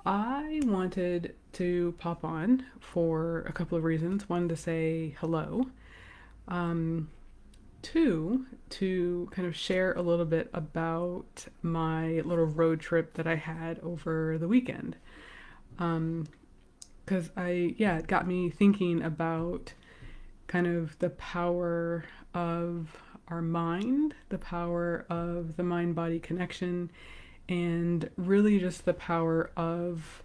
I wanted to pop on for a couple of reasons. One, to say hello. Um, Two, to kind of share a little bit about my little road trip that I had over the weekend. Because it got me thinking about kind of the power of our mind, the power of the mind body connection, and really just the power of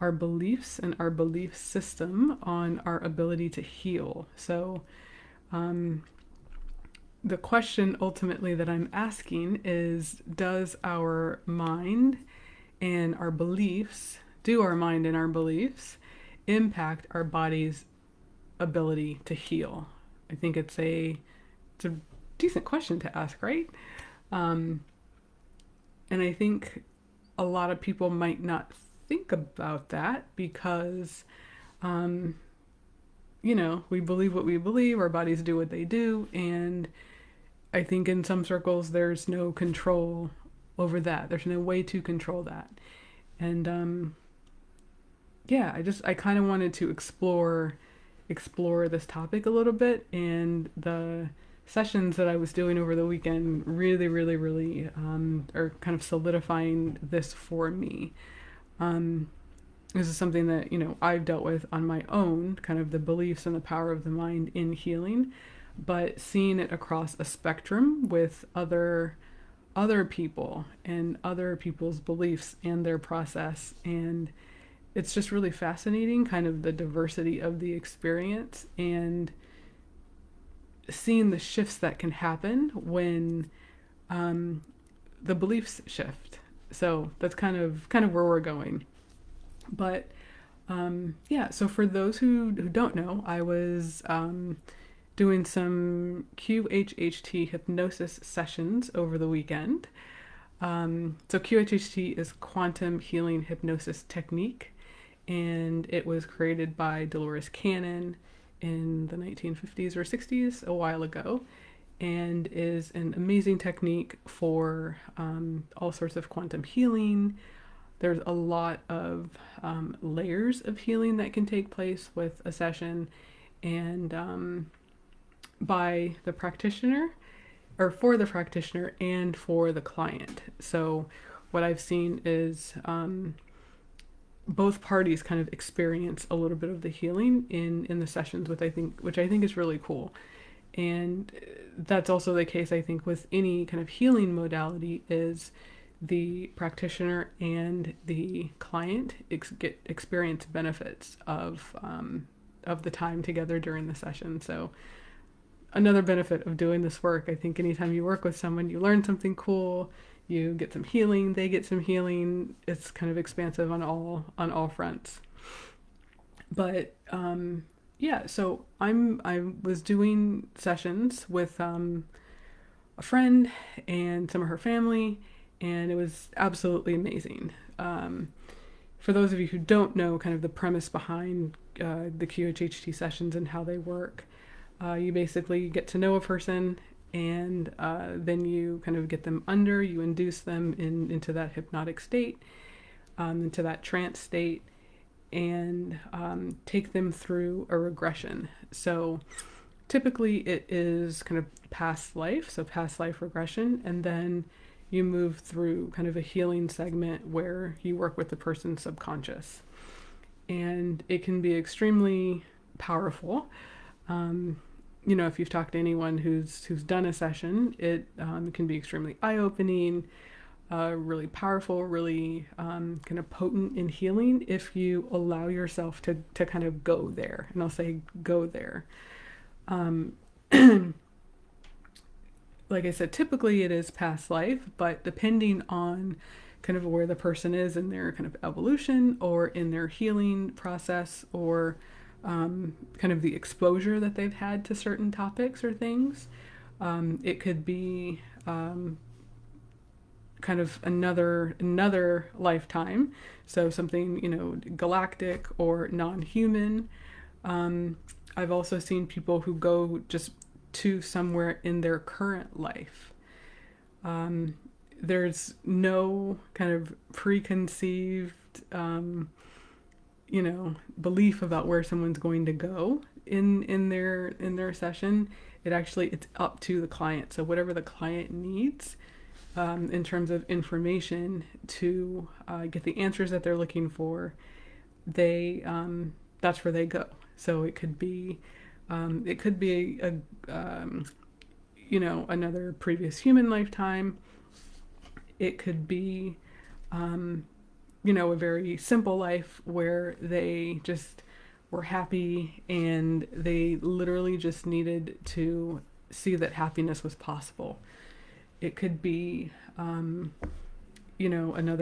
our beliefs and our belief system on our ability to heal. So, um, the question ultimately that I'm asking is, does our mind and our beliefs, do our mind and our beliefs impact our body's ability to heal? I think it's a decent question to ask, right? Um, and I think a lot of people might not think about that because, um, we believe what we believe, our bodies do what they do, and I think in some circles there's no control over that. There's no way to control that. And I kind of wanted to explore this topic a little bit, and the sessions that I was doing over the weekend really are kind of solidifying this for me. Um, this is something that I've dealt with on my own, kind of the beliefs and the power of the mind in healing, but seeing it across a spectrum with other people and other people's beliefs and their process. And it's just really fascinating, kind of the diversity of the experience and seeing the shifts that can happen when um, the beliefs shift. So that's kind of where we're going. But so for those who don't know, I was doing some QHHT hypnosis sessions over the weekend. So QHHT is quantum healing hypnosis technique, and it was created by Dolores Cannon in the 1950s or 60s, a while ago, and is an amazing technique for all sorts of quantum healing. There's a lot of layers of healing that can take place with a session, and by the practitioner, or for the practitioner and for the client. So what I've seen is both parties kind of experience a little bit of the healing in the sessions, which I think is really cool. And that's also the case, I think, with any kind of healing modality, is the practitioner and the client experience benefits of the time together during the session. So another benefit of doing this work, I think anytime you work with someone, you learn something cool, you get some healing, they get some healing. It's kind of expansive on all fronts. But so I was doing sessions with a friend and some of her family, and it was absolutely amazing. For those of you who don't know kind of the premise behind the QHHT sessions and how they work, you basically get to know a person, and then you kind of get them you induce them into that hypnotic state, into that trance state, and take them through a regression. So typically it is kind of past life, so past life regression, and then you move through kind of a healing segment where you work with the person's subconscious. And it can be extremely powerful. If you've talked to anyone who's done a session, it can be extremely eye-opening, really powerful, really kind of potent in healing if you allow yourself to kind of go there. And I'll say go there. Um, like I said, typically it is past life, but depending on kind of where the person is in their kind of evolution or in their healing process, or kind of the exposure that they've had to certain topics or things, it could be kind of another lifetime. So something galactic or non-human. I've also seen people who go just to somewhere in their current life. There's no kind of preconceived belief about where someone's going to go in their session. It's up to the client. So whatever the client needs in terms of information to get the answers that they're looking for, they that's where they go. So it could be another previous human lifetime. It could be a very simple life where they just were happy and they literally just needed to see that happiness was possible. It could be another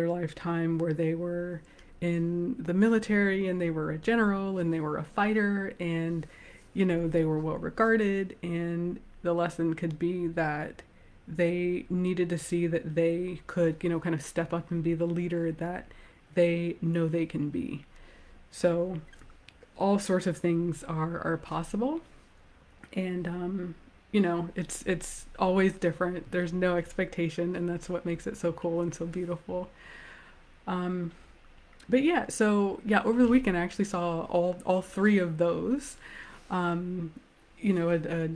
lifetime where they were in the military and they were a general and they were a fighter and they were well regarded, and the lesson could be that they needed to see that they could kind of step up and be the leader that they know they can be. So all sorts of things are possible, and it's always different. There's no expectation, and that's what makes it so cool and so beautiful. But yeah, so yeah, over the weekend I actually saw all three of those. A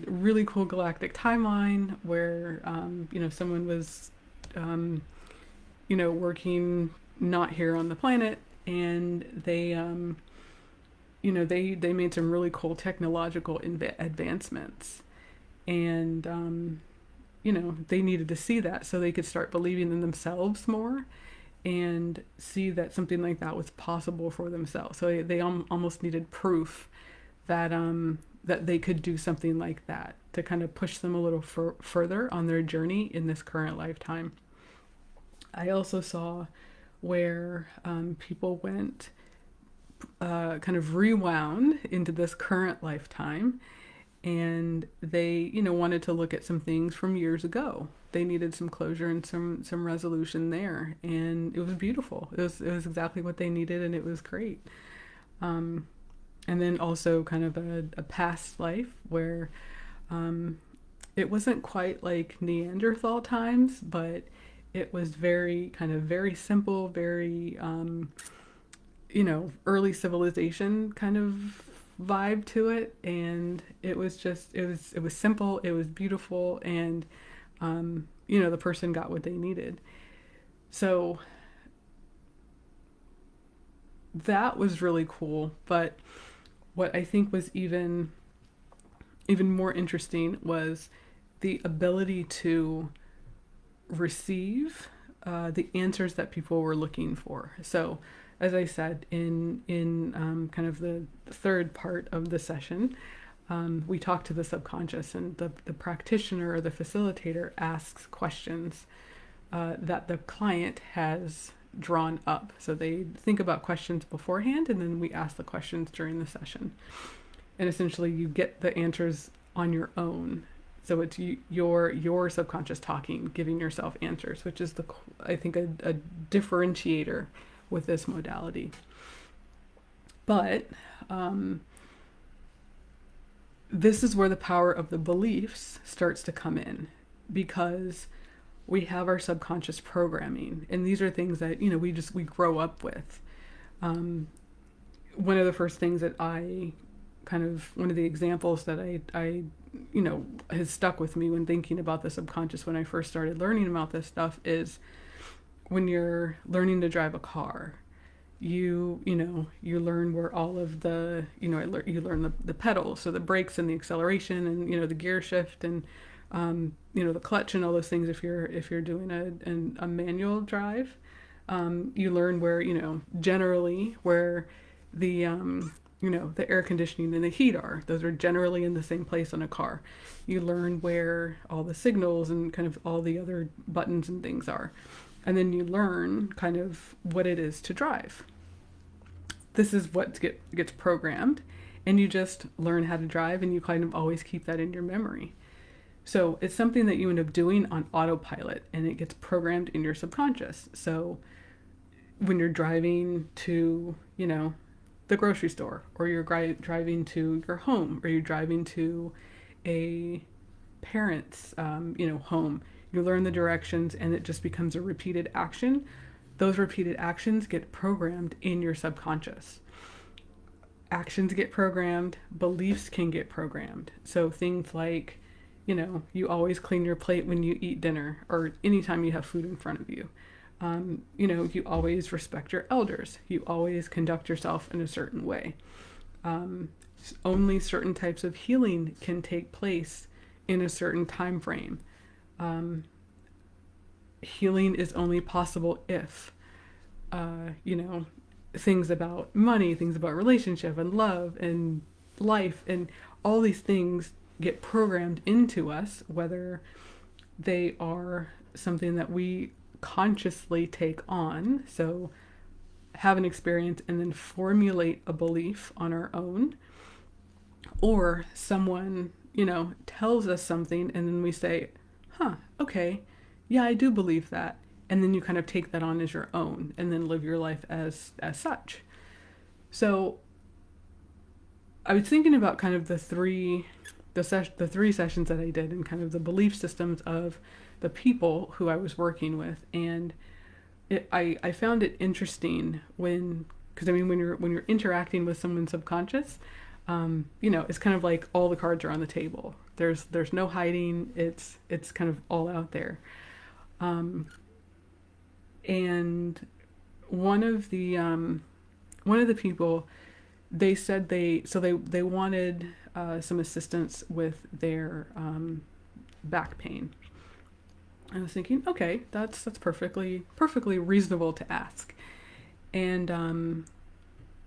really cool galactic timeline where someone was working not here on the planet, and they made some really cool technological advancements, and they needed to see that so they could start believing in themselves more and see that something like that was possible for themselves. So they almost needed proof that that they could do something like that to kind of push them a little further on their journey in this current lifetime. I also saw where people went kind of rewound into this current lifetime, and they wanted to look at some things from years ago. They needed some closure and some resolution there, and it was beautiful. It was exactly what they needed, and it was great. And then also kind of a past life where it wasn't quite like Neanderthal times, but it was very simple, very early civilization kind of vibe to it, and it was simple, it was beautiful, and the person got what they needed. So that was really cool. But what I think was even more interesting was the ability to receive the answers that people were looking for. So, as I said in kind of the third part of the session, we talked to the subconscious, and the practitioner or the facilitator asks questions that the client has drawn up. So they think about questions beforehand, and then we ask the questions during the session. And essentially you get the answers on your own. So it's your subconscious talking, giving yourself answers, which is I think a differentiator with this modality. But this is where the power of the beliefs starts to come in, because we have our subconscious programming, and these are things that we grow up with. One of the first things that one of the examples that I has stuck with me when thinking about the subconscious when I first started learning about this stuff is when you're learning to drive a car. You learn where all of the you learn the pedals, so the brakes and the acceleration and the gear shift and the clutch and all those things. If you're doing a manual drive, you learn where generally where the the air conditioning and the heat are. Those are generally in the same place on a car. You learn where all the signals and kind of all the other buttons and things are. And then you learn kind of what it is to drive. This is what gets programmed, and you just learn how to drive, and you kind of always keep that in your memory. So it's something that you end up doing on autopilot, and it gets programmed in your subconscious. So when you're driving to, the grocery store, or you're driving to your home, or you're driving to a parent's, home, you learn the directions, and it just becomes a repeated action those repeated actions get programmed in your subconscious. Actions get programmed, beliefs can get programmed. So things like, you always clean your plate when you eat dinner or anytime you have food in front of you. You always respect your elders. You always conduct yourself in a certain way. Only certain types of healing can take place in a certain time frame. Healing is only possible if, things about money, things about relationship and love and life and all these things get programmed into us, whether they are something that we consciously take on, so have an experience and then formulate a belief on our own, or someone, tells us something and then we say, okay, yeah, I do believe that. And then you kind of take that on as your own and then live your life as such. So I was thinking about kind of the three sessions that I did and kind of the belief systems of the people who I was working with. And I found it interesting because when you're interacting with someone's subconscious, it's kind of like all the cards are on the table. There's no hiding. It's kind of all out there. And one of the people, they said they wanted some assistance with their back pain. I was thinking, okay, that's perfectly reasonable to ask. And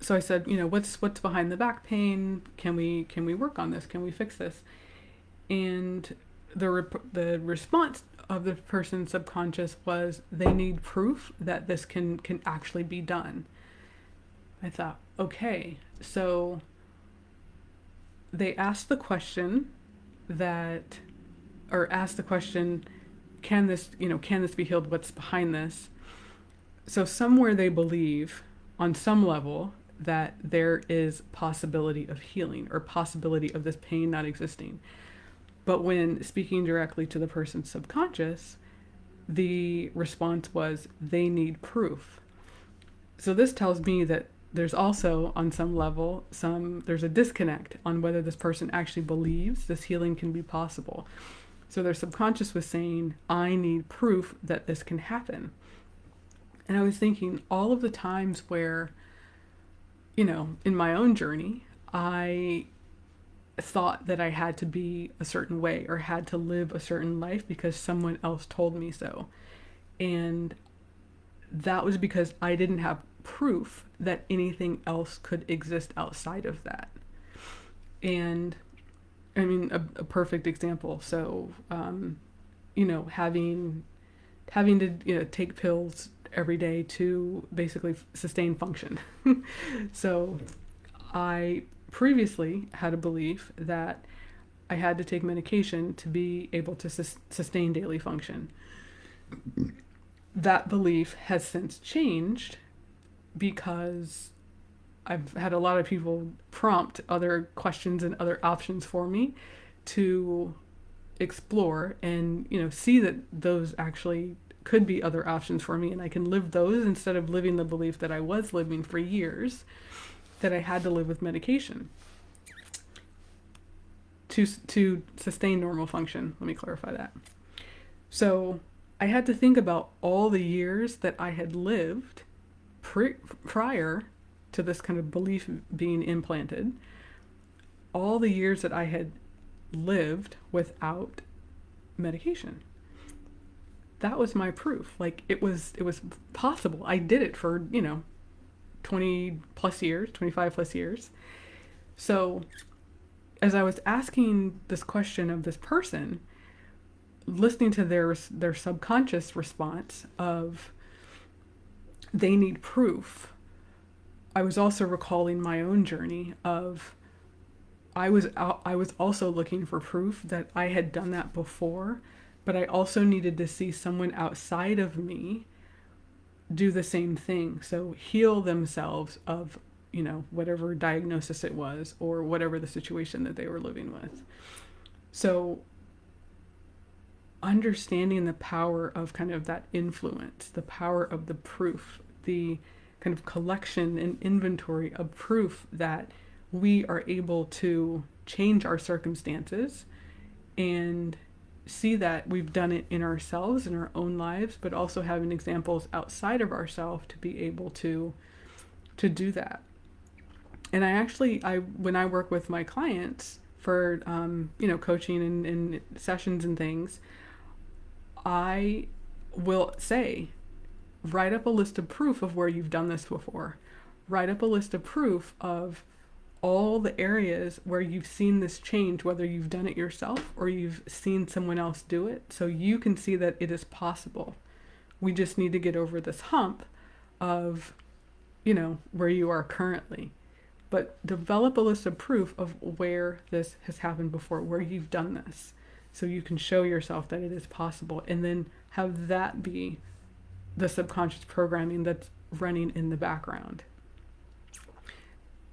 so I said, what's behind the back pain? Can we work on this? Can we fix this? And the response of the person's subconscious was they need proof that this can actually be done. I thought, okay, so they asked the question can this be healed? What's behind this? So somewhere they believe on some level that there is possibility of healing or possibility of this pain not existing. But when speaking directly to the person's subconscious, the response was they need proof. So this tells me that there's also, on some level, there's a disconnect on whether this person actually believes this healing can be possible. So their subconscious was saying, I need proof that this can happen. And I was thinking all of the times where, in my own journey, I thought that I had to be a certain way or had to live a certain life because someone else told me so. And that was because I didn't have proof that anything else could exist outside of that. And I mean, a perfect example. So, having to, take pills every day to basically sustain function. So I previously had a belief that I had to take medication to be able to sustain daily function. That belief has since changed because I've had a lot of people prompt other questions and other options for me to explore and, see that those actually could be other options for me and I can live those instead of living the belief that I was living for years, that I had to live with medication to sustain normal function. Let me clarify that. So I had to think about all the years that I had lived prior to this kind of belief being implanted, all the years that I had lived without medication. That was my proof. Like it was possible. I did it for, 20 plus years, 25 plus years. So as I was asking this question of this person, listening to their subconscious response of they need proof, I was also recalling my own journey of I was also looking for proof that I had done that before, but I also needed to see someone outside of me do the same thing. So heal themselves of, whatever diagnosis it was or whatever the situation that they were living with. So understanding the power of kind of that influence, the power of the proof, the kind of collection and inventory of proof that we are able to change our circumstances and see that we've done it in ourselves, in our own lives, but also having examples outside of ourselves to be able to do that. And I when I work with my clients for coaching and sessions and things, I will say, write up a list of proof of where you've done this before. Write up a list of proof of all the areas where you've seen this change, whether you've done it yourself or you've seen someone else do it, so you can see that it is possible. We just need to get over this hump of, where you are currently. But develop a list of proof of where this has happened before, where you've done this, so you can show yourself that it is possible, and then have that be the subconscious programming that's running in the background.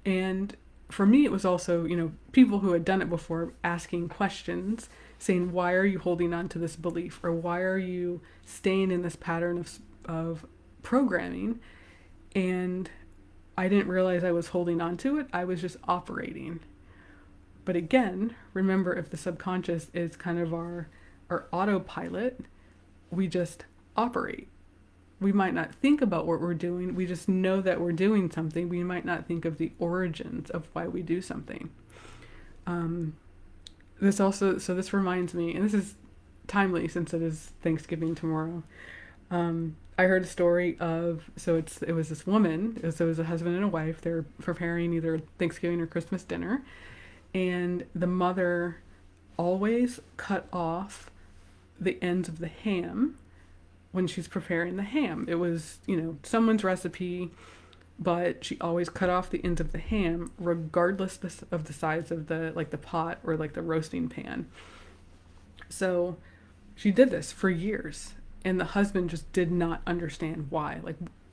And for me, it was also, people who had done it before asking questions, saying, why are you holding on to this belief? Or why are you staying in this pattern of programming? And I didn't realize I was holding on to it. I was just operating. But again, remember, if the subconscious is kind of our autopilot, we just operate. We might not think about what we're doing. We just know that we're doing something. We might not think of the origins of why we do something. This reminds me, and this is timely since it is Thanksgiving tomorrow. I heard a story of, it was this woman, it was a husband and a wife. They're preparing either Thanksgiving or Christmas dinner. And the mother always cut off the ends of the ham when she's preparing the ham. It was, someone's recipe, but she always cut off the ends of the ham regardless of the size of the pot or the roasting pan. So she did this for years, and the husband just did not understand why.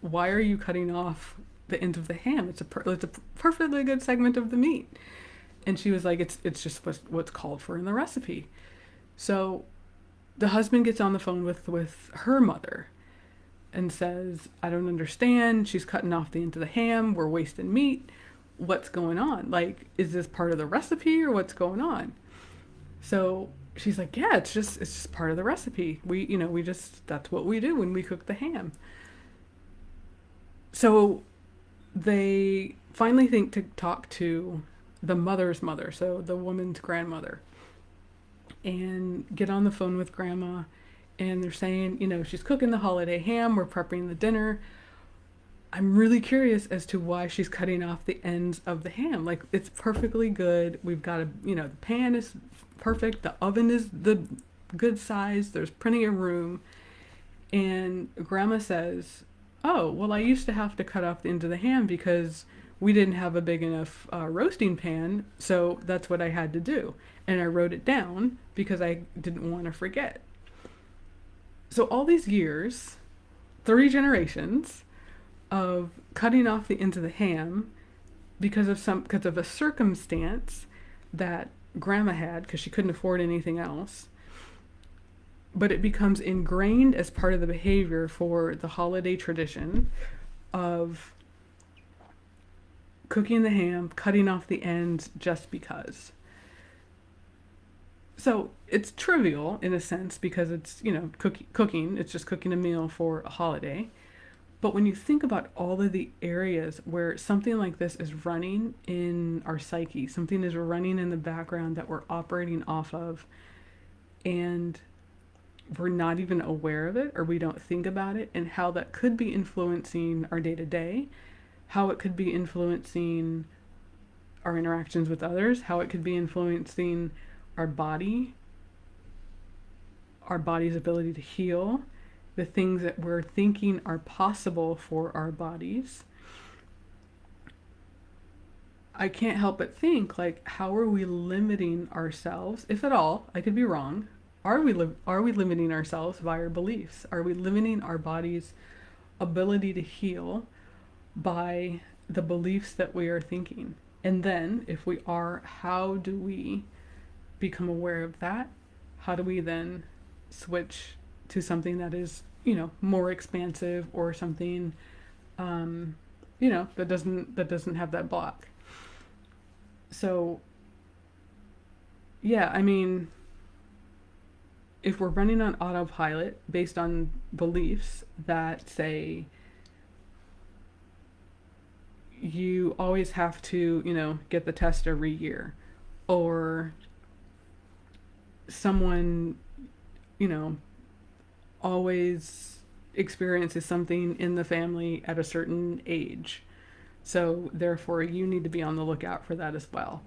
Why are you cutting off the ends of the ham? It's a perfectly good segment of the meat. And she was like, it's just what's called for in the recipe. So the husband gets on the phone with her mother and says, I don't understand. She's cutting off the end of the ham. We're wasting meat. What's going on? Is this part of the recipe or what's going on? So she's like, yeah, it's just part of the recipe. That's what we do when we cook the ham. So they finally think to talk to the mother's mother, so the woman's grandmother, and get on the phone with grandma, and they're saying, she's cooking the holiday ham, we're prepping the dinner. I'm really curious as to why she's cutting off the ends of the ham. It's perfectly good. We've got the pan is perfect, the oven is the good size, there's plenty of room. And grandma says, oh, well, I used to have to cut off the ends of the ham because we didn't have a big enough roasting pan, so that's what I had to do. And I wrote it down because I didn't want to forget. So all these years, 3 generations of cutting off the ends of the ham because of a circumstance that grandma had, because she couldn't afford anything else. But it becomes ingrained as part of the behavior for the holiday tradition of cooking the ham, cutting off the ends just because. So it's trivial in a sense because it's, cooking, it's just cooking a meal for a holiday. But when you think about all of the areas where something like this is running in our psyche, something is running in the background that we're operating off of, and we're not even aware of it, or we don't think about it, and how that could be influencing our day-to-day, how it could be influencing our interactions with others, how it could be influencing our body's ability to heal, the things that we're thinking are possible for our bodies. I can't help but think, how are we limiting ourselves, if at all? I could be wrong. Are we limiting ourselves by our beliefs? Are we limiting our body's ability to heal by the beliefs that we are thinking? And then, if we are, how do we become aware of that? How do we then switch to something that is, more expansive, or something, that doesn't have that block. So, yeah, I mean, if we're running on autopilot based on beliefs that say you always have to, get the test every year, or someone, you know, always experiences something in the family at a certain age. So therefore, you need to be on the lookout for that as well.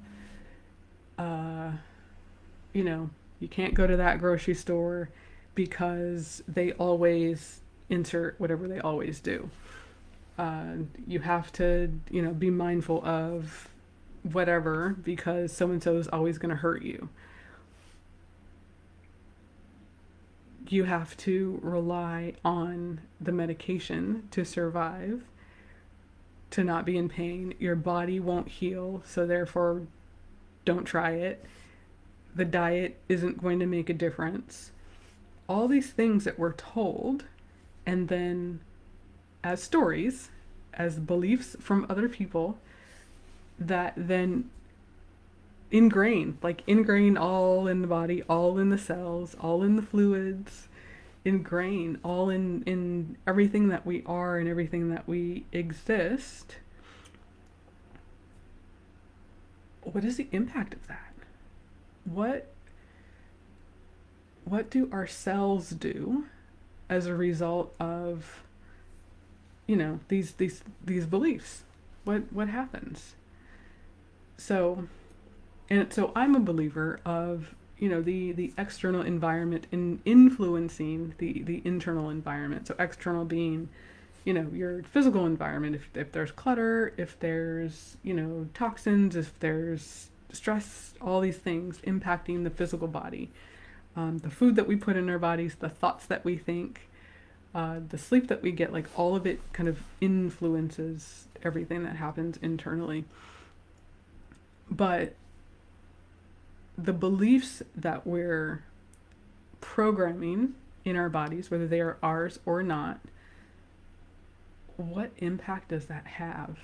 Uh, you can't go to that grocery store because they always insert whatever they always do. You have to, be mindful of whatever because so and so is always going to hurt you. You have to rely on the medication to survive, to not be in pain. Your body won't heal, so therefore, don't try it. The diet isn't going to make a difference. All these things that we're told, and then as stories, as beliefs from other people, that then ingrain all in the body, all in the cells, all in the fluids, ingrain all in everything that we are and everything that we exist. What is the impact of that? What do our cells do as a result of these beliefs? What happens? So I'm a believer of the external environment in influencing the internal environment. So external being your physical environment, if there's clutter, if there's toxins, if there's stress, all these things impacting the physical body, the food that we put in our bodies, the thoughts that we think, the sleep that we get, like all of it kind of influences everything that happens internally. But the beliefs that we're programming in our bodies, whether they are ours or not, what impact does that have?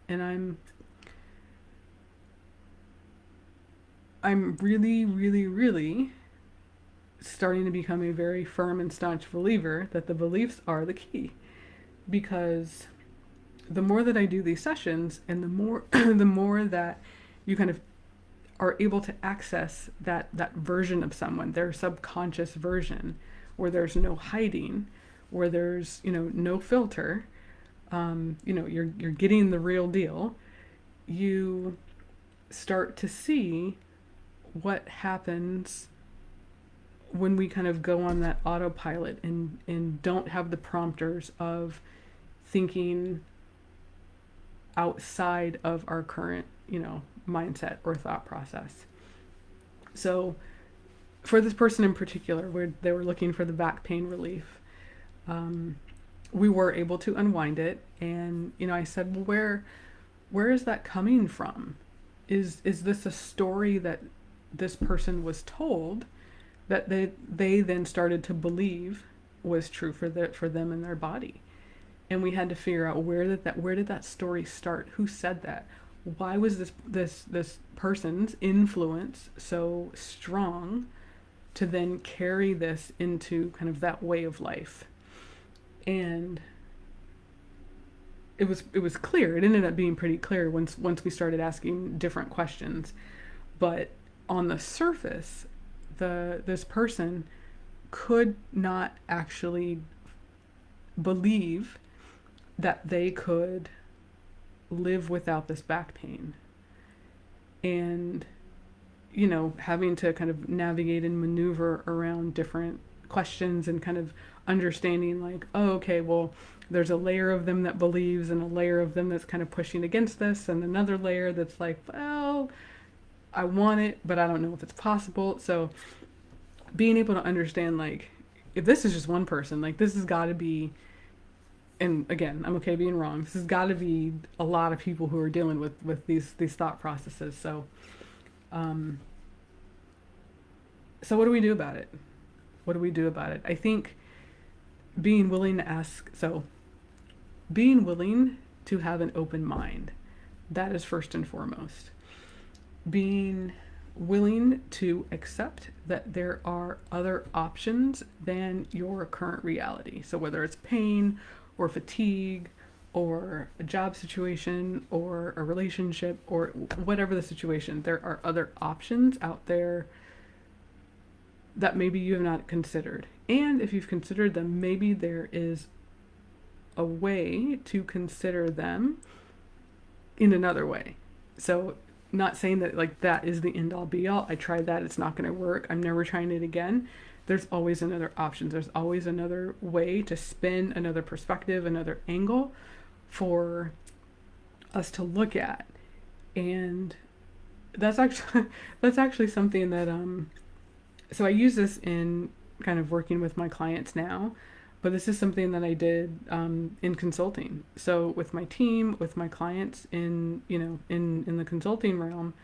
And I'm really, really, really starting to become a very firm and staunch believer that the beliefs are the key. Because the more that I do these sessions, and the more the more that you kind of are able to access that version of someone, their subconscious version, where there's no hiding, where there's no filter, you're getting the real deal. You start to see what happens when we kind of go on that autopilot and don't have the prompters of thinking outside of our current mindset or thought process. So for this person in particular, where they were looking for the back pain relief, we were able to unwind it. And I said, well, where is that coming from? Is this a story that this person was told that they then started to believe was true for them and their body? And we had to figure out where did that story start? Who said that? Why was this person's influence so strong to then carry this into kind of that way of life? And it was clear. It ended up being pretty clear once we started asking different questions. But on the surface, this person could not actually believe that they could live without this back pain. And having to kind of navigate and maneuver around different questions and kind of understanding, like, oh, okay, well, there's a layer of them that believes and a layer of them that's kind of pushing against this, and another layer that's like, well, I want it, but I don't know if it's possible. So being able to understand, like, if this is just one person, like, this has got to be, and again, I'm okay being wrong, this has got to be a lot of people who are dealing with these thought processes. So so what do we do about it? What do we do about it? I think being willing to ask, so being willing to have an open mind, that is first and foremost. Being willing to accept that there are other options than your current reality. So whether it's pain or fatigue or a job situation or a relationship or whatever the situation, there are other options out there that maybe you have not considered. And if you've considered them, maybe there is a way to consider them in another way. So not saying that like that is the end all be all. I tried that, it's not going to work, I'm never trying it again. There's always another option. There's always another way to spin, another perspective, another angle for us to look at. And that's actually something that so I use this in kind of working with my clients now, but this is something that I did in consulting. So with my team, with my clients in the consulting realm,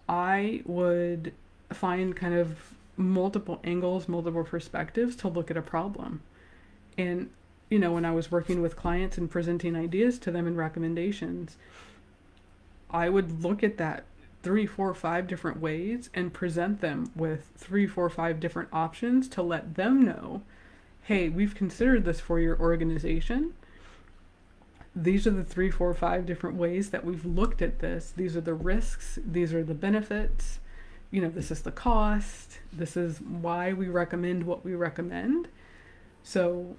I would find kind of multiple angles, multiple perspectives to look at a problem. And when I was working with clients and presenting ideas to them and recommendations, I would look at that 3, 4, 5 different ways and present them with 3, 4, 5 different options to let them know, hey, we've considered this for your organization. These are the 3, 4, 5 different ways that we've looked at this. These are the risks. These are the benefits. This is the cost. This is why we recommend what we recommend. So,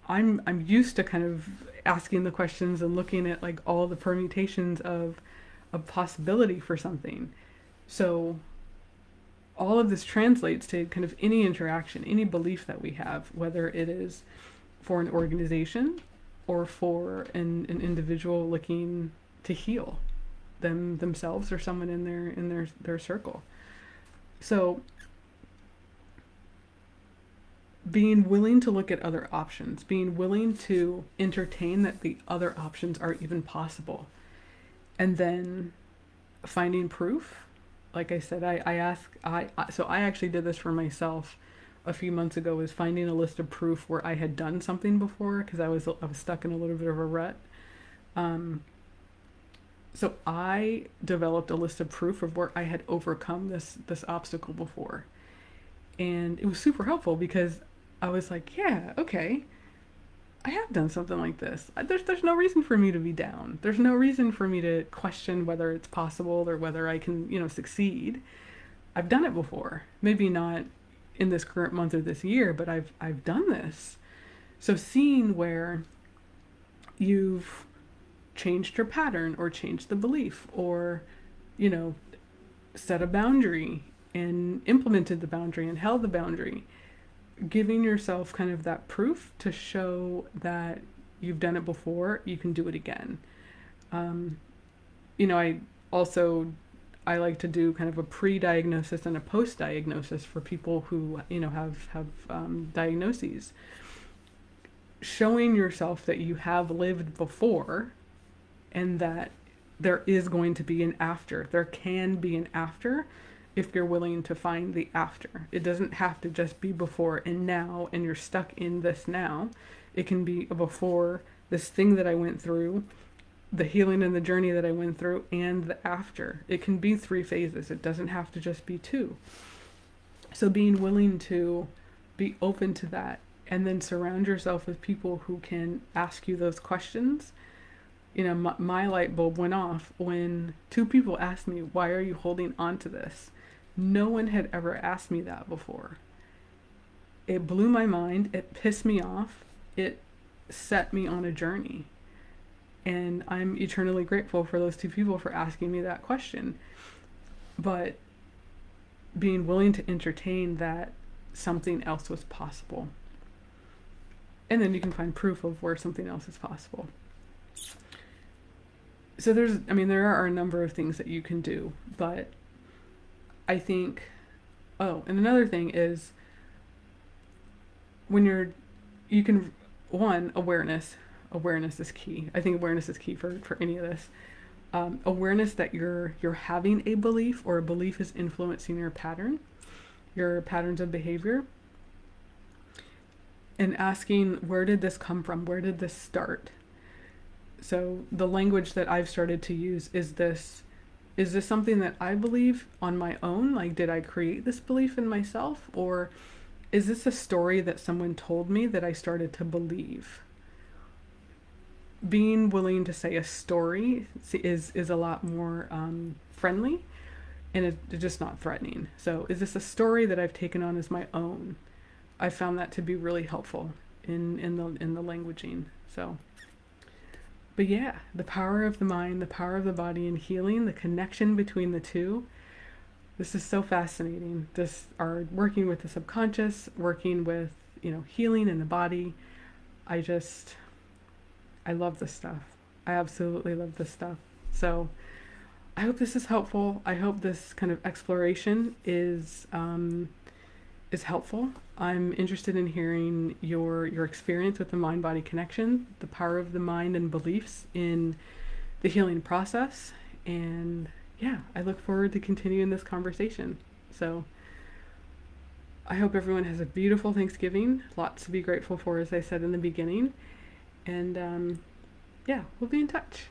I'm used to kind of asking the questions and looking at like all the permutations of a possibility for something. So all of this translates to kind of any interaction, any belief that we have, whether it is for an organization or for an individual looking to heal themselves or someone in their circle. So being willing to look at other options, being willing to entertain that the other options are even possible, and then finding proof. Like I said, so I actually did this for myself a few months ago, was finding a list of proof where I had done something before, because I was stuck in a little bit of a rut. So I developed a list of proof of where I had overcome this obstacle before. And it was super helpful because I was like, yeah, okay, I have done something like this. There's no reason for me to be down. There's no reason for me to question whether it's possible or whether I can, succeed. I've done it before. Maybe not in this current month or this year, but I've done this. So seeing where you've changed your pattern or changed the belief or, set a boundary and implemented the boundary and held the boundary, giving yourself kind of that proof to show that you've done it before, you can do it again. I like to do kind of a pre-diagnosis and a post-diagnosis for people who, have diagnoses. Showing yourself that you have lived before and that there is going to be an after. There can be an after if you're willing to find the after. It doesn't have to just be before and now and you're stuck in this now. It can be a before, this thing that I went through, the healing and the journey that I went through, and the after. It can be 3 phases. It doesn't have to just be 2. So being willing to be open to that, and then surround yourself with people who can ask you those questions. My light bulb went off when 2 people asked me, why are you holding on to this? No one had ever asked me that before. It blew my mind. It pissed me off. It set me on a journey. And I'm eternally grateful for those 2 people for asking me that question. But being willing to entertain that something else was possible. And then you can find proof of where something else is possible. So there are a number of things that you can do, but I think, and another thing is awareness. Awareness is key. I think awareness is key for any of this. Awareness that you're having a belief or a belief is influencing your pattern. your patterns of behavior, and asking, where did this come from? Where did this start? So the language that I've started to use is this something that I believe on my own? Like, did I create this belief in myself? Or is this a story that someone told me that I started to believe? Being willing to say a story is a lot more friendly, and it's just not threatening. So is this a story that I've taken on as my own? I found that to be really helpful in the languaging. So, but yeah, the power of the mind, the power of the body, and healing, the connection between the two. This is so fascinating. This are working with the subconscious, working with, healing in the body. I love this stuff. I absolutely love this stuff. So I hope this is helpful. I hope this kind of exploration is helpful. I'm interested in hearing your experience with the mind-body connection, the power of the mind and beliefs in the healing process. And yeah, I look forward to continuing this conversation. So I hope everyone has a beautiful Thanksgiving. Lots to be grateful for, as I said in the beginning. And yeah, we'll be in touch.